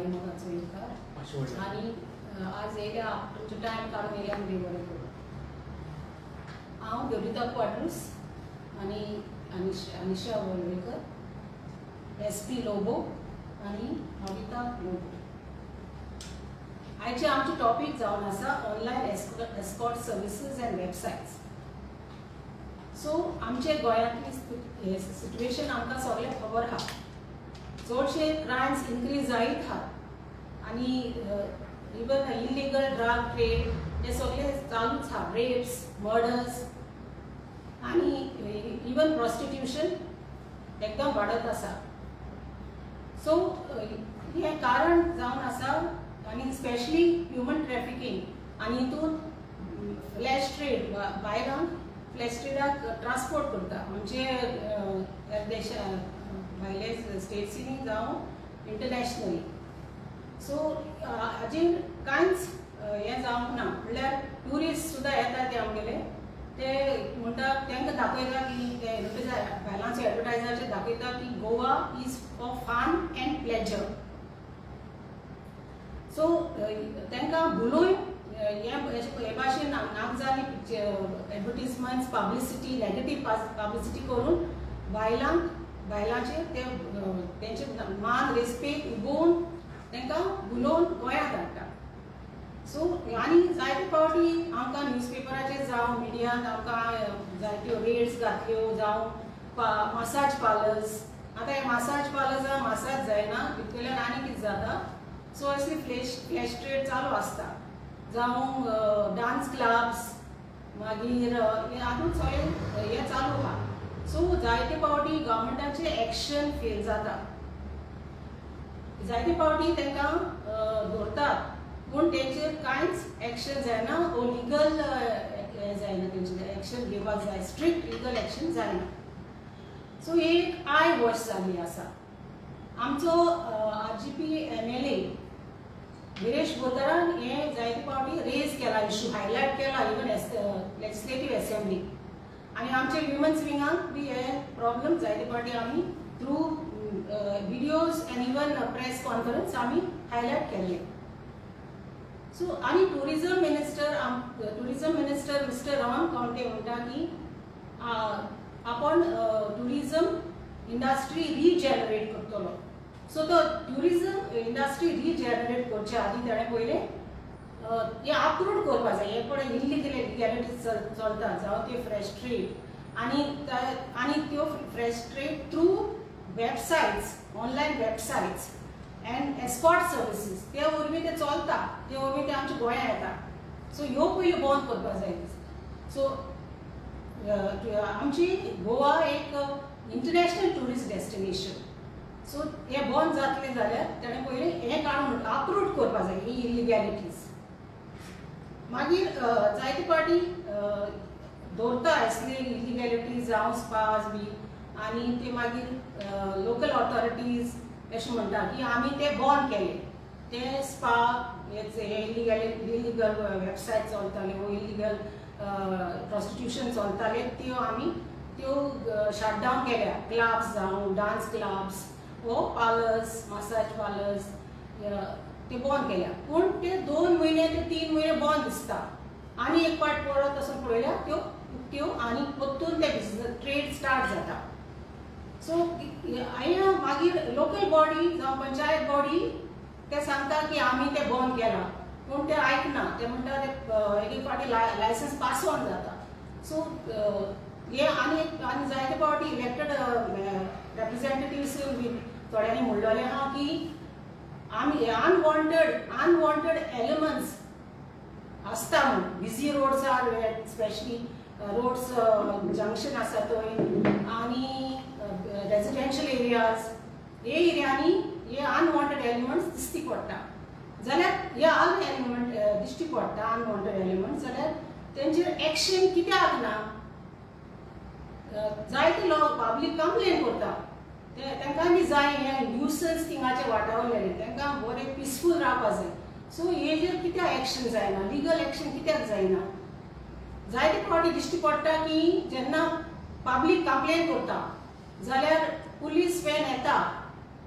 मोगाचो इन्कार आणि आज येयल्या तुमचो टायम काडून येयल्या म्हणजे बरें करून हांव देवरिता क्वार्टर्स आणि अनिशा वळवयकर SP लोबो आणि नविता लोबो. आयचे आमचे टॉपिक जावन आसा online escort services end websites. So आमचे गोंयांतली सिट्युएशन आमकां सगळें खबर आहा. चडशे क्रायम्स इन्क्रीज जायत आहा आणि इवन इलिगल ड्रग ट्रेड हे सगळे चालूच आहा. रेप्स, मर्डर्स आणि इवन प्रॉस्टिट्यूशन एकदम वाडत आसा. सो हे कारण जावन आसा आणि स्पेशली ह्युमन ट्रॅफिकिंग आणि हितून फ्लॅश ट्रेड बायलांक फ्लॅश ट्रेडाक ट्रान्सपोर्ट करता म्हणजे देशा भायले स्टेट्सीनी जावं इंटरनॅशनली. सो हाजेर कांयच हें जावंक ना. म्हणल्यार ट्युरिस्ट सुद्दां येता ते आमगेले ते म्हणटा तांकां दाखयता की ते बायलांचे एडवर्टायजराचेर दाखयता की Goa is for fun and pleasure. So तांकां भुलून हे भाशेन नागजाली एडवर्टिजमेंट्स पब्लिसिटी नेगेटीव पब्लिसिटी करून बायलांचे तेंचे मान रेस्पेक्ट उबोवन तांकां भुलोवन गोंयांत हाडटा. सो आनी जायते फावटी आमकां न्यूजपेपराचेर जावं मिडियान आमकां जायत्यो रेड्स घातल्यो जावं मसाज पार्लर्स. आतां हे मसाज पार्लर्सां मसाज जायना तितूंतल्यान आनी कितें जाता. सो असली फ्लॅश ट्रेड चालू आसता जावं डान्स क्लब्स मागीर हातूंत सगळें हें चालू आहा. सो जायते फावटी गव्हर्मेंटाचें एक्शन फेल जाता. जायते फावटी तांकां धरतात पूण तेंचेर कांयच एक्शन जायना. वो लिगल जायना तेंचेर एक्शन घेवपाक जाय. स्ट्रिक्ट लिगल एक्शन जायना. सो एक आय वॉश जाल्ली आसा. आमचो RGP MLA गिरीश बोरकारान हे जायते फावटी रेज केला इश्यू हायलायट केला इवन लेजिस्लेटिव्ह असेंब्ली आणि आमचे ह्युमन्स विंगाक बी हे प्रॉब्लेम जायते फावटी आमी through videos end even press conference आमी हायलायट केल्ले. सो आणि tourism minister mister Raman Khaunte म्हणटा की आपण टुरिझम इंडस्ट्री रिजेनरेट करतलो. सो तो टुरिझम इंडस्ट्री रिजेनरेट करचे आदी ताणें पयले हे अप्रूव्ह करपा जाय. हे पण इलिगॅलिटीज चलता जावं ते फ्रेश ट्रेड आणि त्यो fresh trade through websites online websites end escort services ते वरवीं ते चलता. ते वरवीं ते आमच्या गोंयांत येता. सो ह्यो पयल्यो बंद करपाक जाय. सो आमची गोवा एक इंटरनॅशनल टुरिस्ट डेस्टिनेशन. सो हे बंद जातले जाल्यार ताणें पयलें हें काडून अप्रूव्ह करपाक जाय ही इलिगॅलिटीज. मागीर जायते फावटी दवरता असले इलिगॅलिटीज जावं स्पाज बी आनी ते मागीर लोकल ऑथॉरिटीज अशें म्हणटा की आमी ते बंद केले. ते स्पा हे इलिगल वेबसायट चलताले वो इलिगल प्रॉस्टिट्यूशन चलताले त्यो शटडावन केल्या. क्लब्स जावं डान्स क्लब्स वो पार्लर्स मसाज पार्लर्स ते बंद केल्या. पूण ते 2 महिने ते 3 महिने बंद दिसता आनी एक पाट परत असो पळयल्यार त्यो आनी परतून ते बिजनेस ट्रेड स्टार्ट जाता. सो हांगा मागीर लोकल बॉडी जावं पंचायत बॉडी ते सांगता की आमी ते बंद केला पूण ते आयकना. ते म्हणटा ते एक फावटी लायसन्स पास ऑन जाता. सो हे आनी जायते फावटी इलेक्टेड रेप्रेझेंटेटिव्स थोड्यांनी म्हणलेलें आहा की आमी अनवॉन्टेड एलिमेंट्स आसता म्हणून busy roads are specially roads junction आसा थंय आनी रेजिडेंशियल एरियाज हे एरियांनी हे अनवॉन्टेड एलिमेंट्स दिश्टी पडटा. जाल्यार हे एलिमेंट दिश्टी पडटा अनवॉन्टेड एलिमेंट्स जाल्यार तेंचेर एक्शन कित्याक ना. जायते लोक पब्लीक कंप्लेन करता. तांकां बी जाय हे न्यूसन्स थिंगाचे वाटावलेले तांकां बरें पिसफूल रावपा जाय. सो हेजेर कित्याक एक्शन जायना लिगल एक्शन कित्याक जायना. जायते फावटी दिश्टी पडटा की जेन्ना पब्लीक कंप्लेन करता जाल्यार पुलीस वॅन येता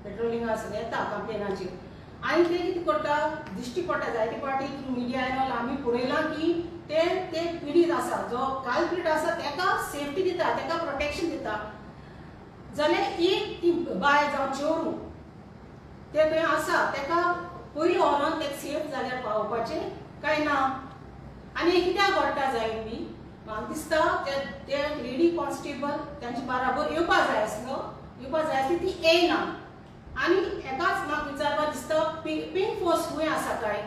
पेट्रोलिंगा येता कंप्लेनाचेर आणि ते कितें करता दिश्टी पडटा जायते फावटी मिडिया एनॉल आमी पळयलां की ते पिडीत आसा जो काल्प्रीट आसा तेका सेफ्टी दिता तेका प्रोटेक्शन दिता जाल्यार एक ती बाय जावं चेडूं ते थंय आसा तेका पयलीं व्हरोन तेका सेफ जाग्यार पावोवपाचें काय ना आनी हे कित्याक घडटा जायत बी म्हाका दिसता ते लेडी कॉन्स्टेबल त्यांचे बराबर येवपाक जाय आसली ती येयना आनी एकाच म्हाका विचारपाक दिसता पिंक फोर्स खंय आसा काय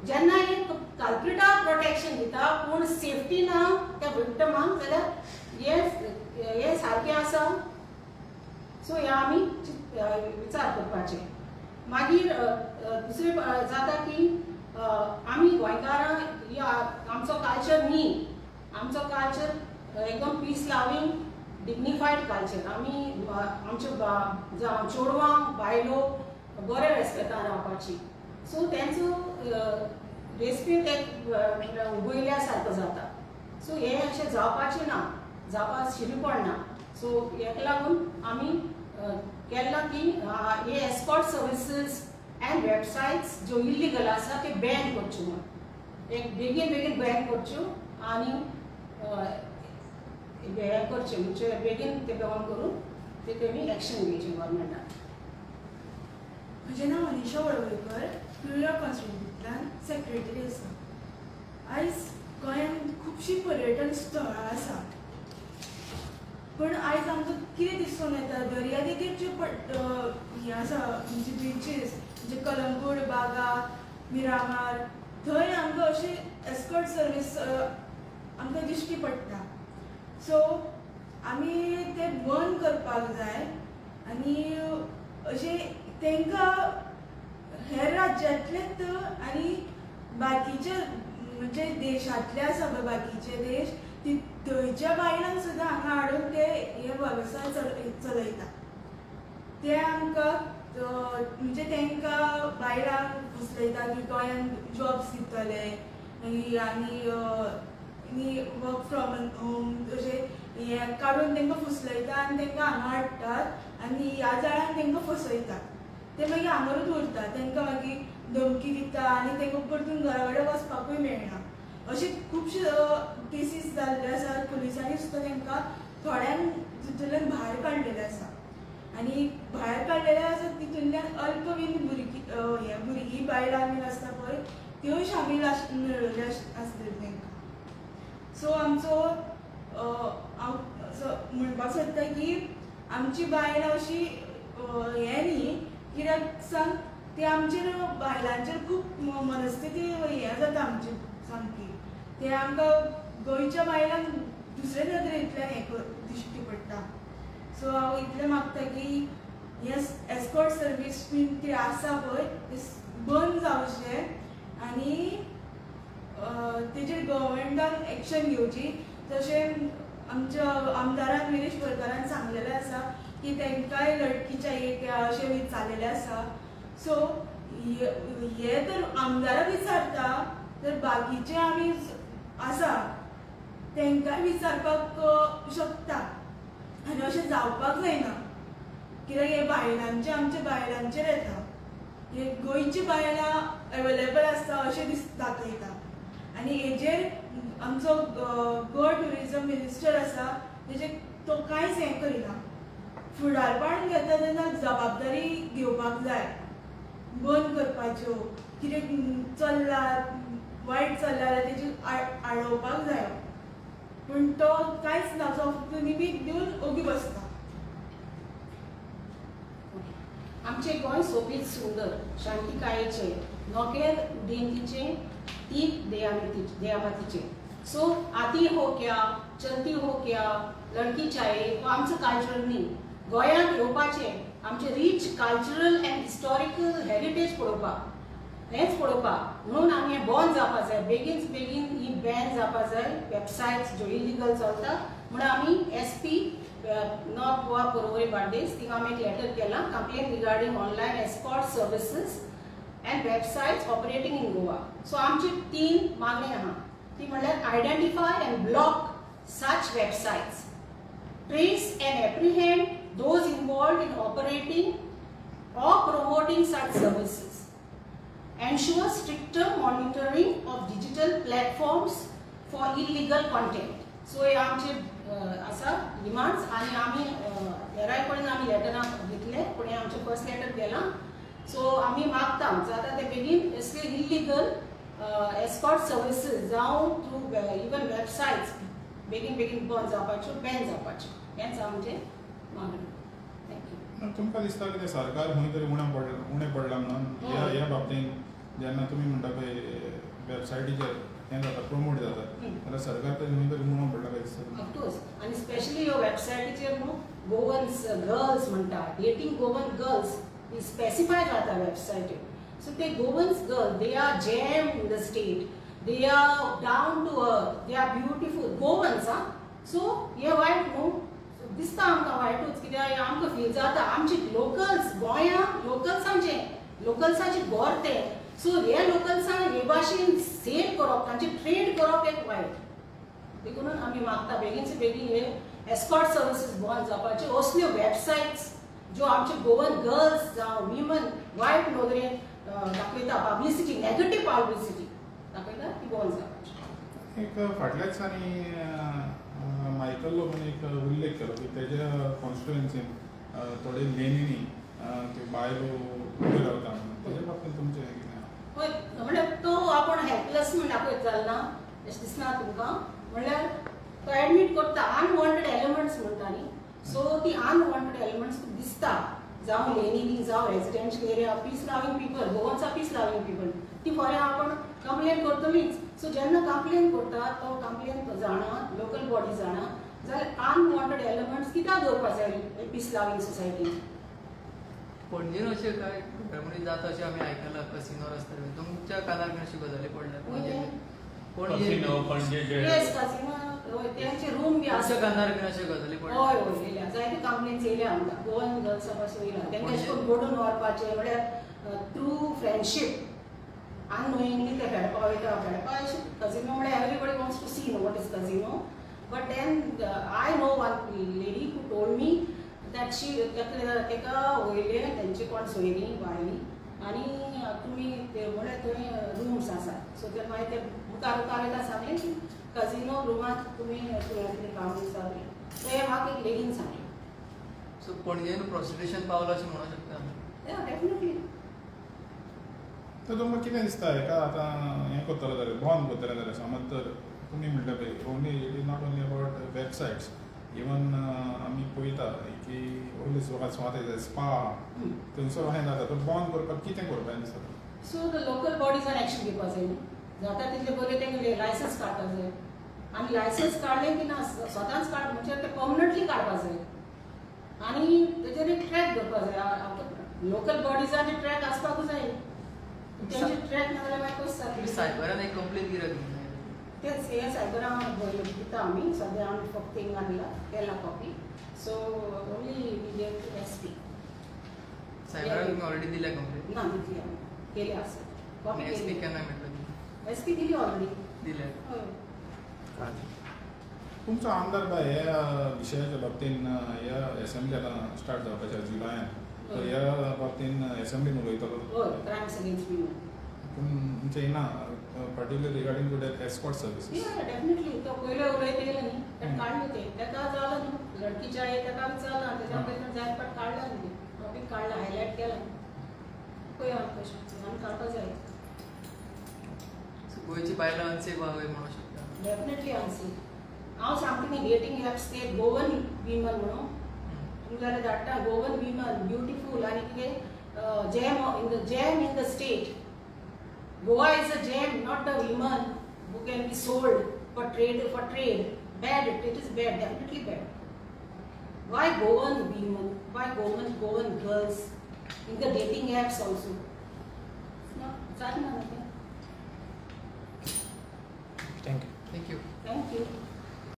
जेन्ना एक काल्प्रिटाक प्रोटेक्शन दिता पूण सेफ्टी ना त्या विक्टमाक जाल्यार हे सारकें आसा सो हे आमी विचार करपाचें मागीर दुसरें जाता की आमी गोंयकारां आमचो कल्चर न्ही आमचो कल्चर एकदम पीस लावींग डिग्निफायड कल्चर आमी आमचे चेडवांक बायलो बरे रेस्पेक्टान रावपाची सो तेंचो रेस्पेक्ट एक उबयल्या सारको जाता सो हे अशें जावपाचें ना जावपाक शिरी पडना सो हेका लागून आमी केलां की हे एस्कॉर्ट सर्विसीस एंड वेबसाइट्स जो इल्लीगल आसा ते बॅन करच्यो म्हण एक बेगीन बॅन करच्यो आनी हे करचें म्हणजे बेगीन ते बॅन करून ते तेमी एक्शन घेवचें गव्हर्मेंटान. म्हजें नांव मनीषा वळवयकर प्युरा कॉन्स्टिट्युएंसींतल्यान सेक्रेटरी आसा. आयज गोंयांत खुबशीं पर्यटन स्थळां आसा पण आयज आमकां कितें दिसून येता दर्यादेगेर जे हें आसा म्हणजे बिचीस म्हणजे कलंगूट बागा मिरामार थंय आमकां अशी एस्कॉर्ट सर्वीस आमकां दिश्टी पडटा सो आमी ते बंद करपाक जाय आनी अशें तांकां हेर राज्यांतलेच आनी बाकीचे म्हणजे देशांतले आसा पळय बाकीचे देश थंयच्या बायलांक सुद्दां हांगा हाडून ते हे वेवसाय चलयता ते आमकां म्हणजे तांकां बायलांक फुसलयता की गोंयांत जॉब्स दितले आनी वर्क फ्रॉम होम अशें हें काडून तांकां फुसलयता आनी तांकां हांगा हाडटात आनी ह्या जाळ्यान तांकां फसयतात ते मागीर हांगारूच उरता तांकां मागीर धमकी दिता आनी तांकां परतून घरा कडेन वचपाकूय मेळना अशे खुबशे केसीस जाल्ले आसात पुलिसांनी सुद्दां तांकां थोड्यांक तितूंतल्यान भायर काडलेले आसा आनी भायर काडलेले आसा तितूंतल्यान अल्पवयीन भुरगीं बायलां बीन आसता पळय त्योय शामील मेळिल्ल्यो आसलेल्यो तांकां सो आमचो हांव म्हणपाक सोदता की आमची बायलां अशी हें न्ही कित्याक सांग ते आमचेर बायलांचेर खूब मनस्थिती हें जाता आमची सामकी ते आमकां गोंयच्या बायलांक दुसरे नदरेंतल्यान हें दिश्टी पडटा सो हांव इतलें मागता की हे एस्कॉर्ट सर्वीस बीन कितें आसा पळय ते बंद जावचें आनी तेजेर गव्हर्मेंटान एक्शन घेवची जशें आमच्या आमदारान विरेश बोरकारान सांगलेलें आसा की तांकांय लडकी चाहिए क्या अशें विचारलेलें आसा सो हे तर आमदाराक विचारता तर बाकीचे आमी आसा तांकांय विचारपाक शकता आनी अशें जावपाक जायना कित्याक हे बायलांचे आमच्या बायलांचेर येता हे गोंयची बायलां अवेलेबल आसता अशें दाखयता आनी हेजेर आमचो गोवा ट्युरिजम मिनिस्टर आसा तेजेर तो कांयच हें करिना फुडारपण घेता तेन्ना जबाबदारी घेवपाक जाय बंद करपाच्यो कितें चल्ला वायट चल्ला जाल्यार तेजी आडोवपाक जाय पूण तो कांयच ना तो फक्त निमीत दिवन ओगी बसता. आमचे गोंय सोबीत सुंदर शांतिकायेचे नोखेर देणगीचे तीक देयामातीचे सो आती हो क्या चलती हो क्या लडकी चाहिए हो आमचो कल्चर न्ही गोंयांत येवपाचें आमचे reach cultural end historical heritage पळोवपाक हेंच पळोवपाक म्हणून आमी हें बंद जावपाक जाय बेगीन ही बॅन जावपाक जाय वेबसायट्स ज्यो इलिगल चलता म्हणून आमी SP नॉर्थ गोवा पर्वरी बार्देस थिंगा आमी एक लेटर केलां complain regarding online escort services end websites operating in Goa so आमची 3 मागणी आहा ती म्हणल्यार identify end block such websites trace and apprehend those involved in operating or promoting such services. Ensure stricter monitoring of digital platforms for illegal content. So हे आमचे असा demands आणि आम्ही हेराय कडेन आम्ही लेटरां दितले पण हे आमचे फर्स्ट लेटर गेला. सो आम्ही मागता जाता ते बेगीन असले इल्लीगल एस्कॉर्ट सर्विसीस जावं थ्रू इवन वेबसायट्स बेगीन बंद जावपाच्यो बॅन जावपाच्यो हेंच आमचे मागणी. थँक्यू. तुमकां दिसता की सरकार खंय तरी उणें पडलां म्हणून ह्या बाबतींत जेन्ना तुमी म्हणटा पळय वेबसायटीचेर हें जाता प्रमोट जाता जाल्यार सरकार तरी खंय तरी उणो पडला काय दिसता? ऑफकोर्स आणि स्पेशली ह्यो वेबसायटीचेर न्हू गोवन्स गर्ल्स म्हणटा डेटिंग गोवन गर्ल्स ही स्पेसिफाय जाता वेबसायटीर. सो ते Goans girls they are gem in the state, they are down to earth, they are beautiful Goans. So हे वायट न्हू दिसता आमकां वायटूच कित्याक आमकां फील जाता आमचे लोकल्स गोंया लोकल्सांचे घर ते. सो हे लोकल्सांक हे भाशेन सेल करप तांचे ट्रेड करप एक वायट. देखून आमी मागता बेगीनचे बेगीन हे एस्कॉर्ट सर्विसीस बंद जावपाचे. असल्यो वेबसायट्स ज्यो आमचे गोवन गर्ल्स जावं विमन वायट नदरेन दाखयता पब्लिसिटी नेगेटीव पब्लिसिटी दाखयता ती बंद जावपाची. एक फाटल्याच दिसांनी मायकल लोबन एक उल्लेख केलो की तेज्या कॉन्स्टिट्युएन्सीन थोडे लेनींनी त्यो बायलो उबे रावता म्हणून तेज्या बाबतींत तुमचें हें कितें? हय म्हणल्यार तो आपण हेल्पलेस म्हण दाखयत जालना अशें दिसना तुमकां. म्हणल्यार तो एडमीट करता अनवॉन्टेड एलिमेंट्स म्हणटा न्ही. सो ती अनवॉन्टेड एलिमेंट्स दिसता जावं लेनी जावं residential area peace loving people Goans are peace loving people ती फॉरेन आपण कंप्लेन करतलीच. सो जेन्ना कंप्लेन करता तो कंप्लेन जाणा लोकल बॉडी जाणा जाल्यार अनवॉन्टेड एलिमेंट्स कित्याक दवरपाक जाय पीस लविंग सोसायटीन. पणजेन अशें काय घडमडी जाता अशें आमी आयकलां कसिनो रस्त्यार तुमच्या कानार बीन अशी गजाली पडल्यात पणजे येस कसिनो तेंचे रूम बी आसा तुमच्या कानार बीन अशें गजाली हय पडल्यात? हय येयल्या जायते कंप्लेन्स येयल्या आमकां गोवन गर्ल्सा पासून येयला. तेंकां अशें करून बोडून व्हरपाचें म्हणल्यार थ्रू फ्रेंडशीप अननोइंगली ते खेळपा वयता अशें कसिनो म्हणल्यार everybody wants to see know what is casino. But then I know one lady who told me that she तेका वयले तेंचे कोण सोयरी बायली आनी तुमी ते म्हळ्यार थंय रुम्स आसात. सो ते मागीर ते मुखार येता सांगलें की कजिनो रुमांत तुमी कितें काम आसा ते म्हाका एक लेडीन सांगलें. सो पणजेन प्रोस्टिट्यूशन पावलां अशें म्हणूंक शकता आमी? डेफिनेटली. तर तुमकां कितें दिसता हेका आतां हें करतलो जाल्यार बंद करतले जाल्यार समज तर तुमी म्हणटा पळय only it is not only about websites even आमी पळयता की ओन्ली स्वात स्पा थंयसर अशें जाता तर बंद करपाक कितें करपाक दिसता? सो द लोकल बॉडीजान एक्शन घेवपाक जाय न्ही. जाता तितले पयलीं तेंगे लायसन्स काडपाक जाय आनी लायसन्स काडलें की ना स्वताच काड म्हणजे ते पर्मनंटली काडपाक जाय आनी तेजेर एक ट्रॅक दवरपाक जाय. लोकल बॉडीजांचे ट्रॅक आसपाकूच जाय. तेंचे ट्रॅक ना जाल्यार मागीर कशें जातलें? सायबरान एक कंप्लेन कित्याक दिवंक जाय? तेच हे सायबरान दिता आमी सद्या आमी फक्त हिंगा केला copy. So only immediate SP सायबरान तुमी ऑलरेडी दिल्या कंप्लेन? ना दितली आमी केली आसा कॉपी एसपी केली. केन्ना मेळटली? एसपी दिली ऑलरेडी. दिल्या? हय. तुमचो आमदार बाय ह्या विशयाच्या बाबतीन ह्या एसेंब्ली आतां स्टार्ट जावपाच्या जुलायान तर ह्या बाबतीन एसेंब्लीन उलयतलो? हय क्रायम्स अगेन्स्ट विमन. पूण म्हणजे ना particular regarding to that escort services? Definitely तो पयले उलयत येयलो न्ही तें काडलें तें तेका जालो न्हू लडकी चाहिए तेका चला तेच्या पयलीं जाय पाट काडला न्ही टॉपीक काडला हायलायट केला. पळय आमी कशें आमी काडपाक जाय. गोंयची बायलां अनसेफ व्हावे म्हणूंक शकता? Definitely answer. हांव सांगता न्ही डेटिंग एप्स ते गोवन विमन म्हणून तुमी जाल्यार धाडटा गोवन विमन ब्युटिफूल आनी कितें gem in the state. Goa is a gem, not a woman who can be sold for trade. Bad, it is bad, definitely bad. Why Goan women? Why Goan girls in the dating apps also? No, that's not.